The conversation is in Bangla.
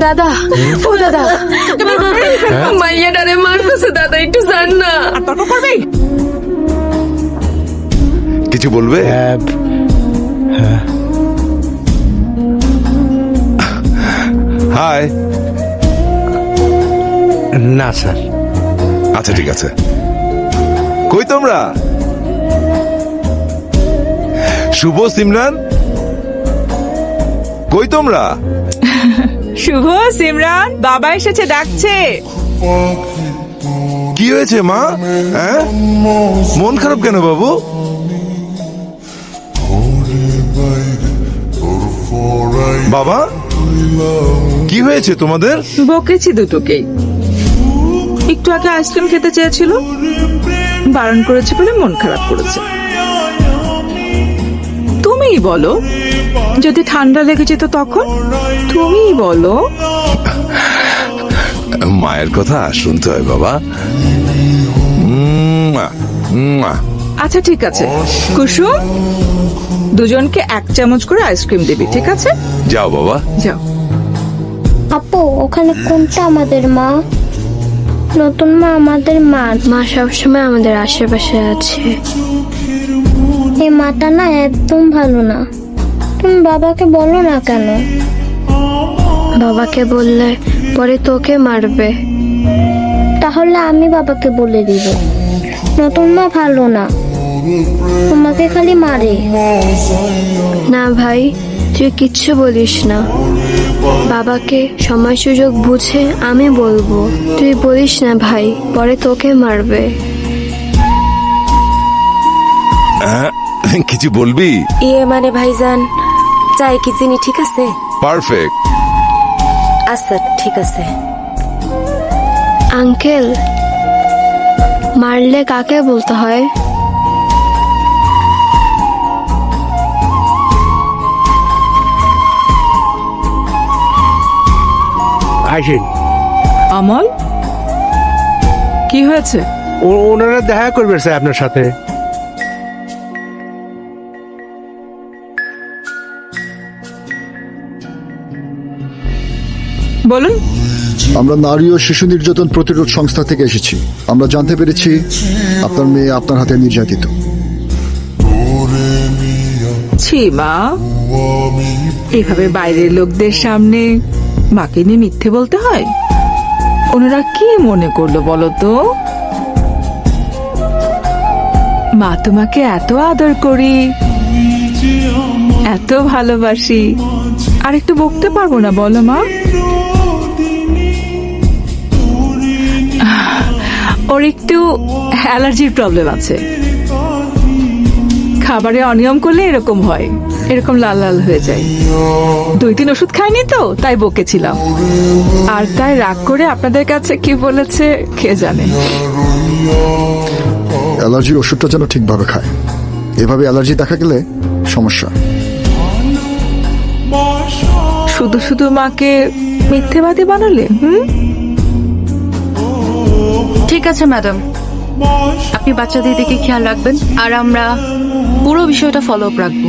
দাদা, ও দাদা, মাইয়াটারে মারতেছে দাদা, একটু জান না। আর তর্ক করবি? কিছু বলবে? হাই। না স্যার। আচ্ছা ঠিক আছে। কই তোমরা? শুভ, সিমরান, কই তোমরা? শুভ, সিমরান, বাবা এসেছে, ডাকছে। কি হয়েছে মা? হ্যাঁ, মন খারাপ কেন বাবু? বাবা, কি হয়েছে তোমাদের? বকেছি দুটোকেই। একটু আগে আইসক্রিম খেতে চেয়েছিল, বারণ করেছে বলে মন খারাপ করেছে। তুমিই বলো, যদি ঠান্ডা লেগে যেত তখন? তুমিই বলো। মায়ের কথা শুনতে হয় বাবা। আচ্ছা ঠিক আছে কুসুম, দুজনকে 1 চামচ করে আইসক্রিম দিবি, ঠিক আছে? যাও বাবা, যাও। আপু, ওখানে কোনটা আমাদের মা? নতুন মা আমাদের মা। মা সবসময় আমাদের আশেপাশে আছে। এই মাটা না একদম ভালো না। তুমি বাবাকে বলো না কেন? বাবাকে বললে পরে তোকে মারবে। তাহলে আমি বাবাকে বলে দিব, নতুন মা ভালো না, তোমাকে খালি মারে। না ভাই, তুই কিচ্ছু বলিস না। বাবাকে সময় সুযোগ বুঝে আমি বলবো। তুই বলিস না ভাই, পরে তোকে মারবে। কিছু বলবি? মানে ভাইজান, চাই কি চিনি ঠিক আছে? পারফেক্ট। আচ্ছা ঠিক আছে। আঙ্কেল, মারলে কাকে বলতে হয়? আসেন। আমল, কি হয়েছে? ওনারা দেখা করবে স্যার আপনার সাথে। বলুন। আমরা নারী ও শিশু নির্যাতন প্রতিরোধ সংস্থা থেকে এসেছি। আমরা জানতে পেরেছি আপনার মেয়ে আপনার হাতে নির্যাতিত। ছি মা, এভাবে বাইরের লোকদের সামনে মাকে নিয়ে মিথ্যে বলতে হয়? ওনারা কি মনে করলো বলো তো? মা তোমাকে এত আদর করি, এত ভালোবাসি, আর একটু বকতে পারবো না বলো মা? ওর একটু অ্যালার্জির প্রবলেম আছে, খাবারে অনিয়ম করলে এরকম হয়, এরকম লাল লাল হয়ে যায়। 2-3 ওষুধ খায়নি তো, তাই বকেছিলাম। আর তাই রাগ করে আপনাদের কাছে কি বলেছে কে জানে। অ্যালার্জির ওষুধটা যেন ঠিকভাবে খায়, এভাবে অ্যালার্জি দেখা গেলে সমস্যা। শুধু শুধু মাকে মিথ্যেবাদী বানালে। ঠিক আছে ম্যাডাম, আপনি বাচ্চাদের দিকে খেয়াল রাখবেন আর আমরা পুরো বিষয়টা ফলো আপ রাখবো।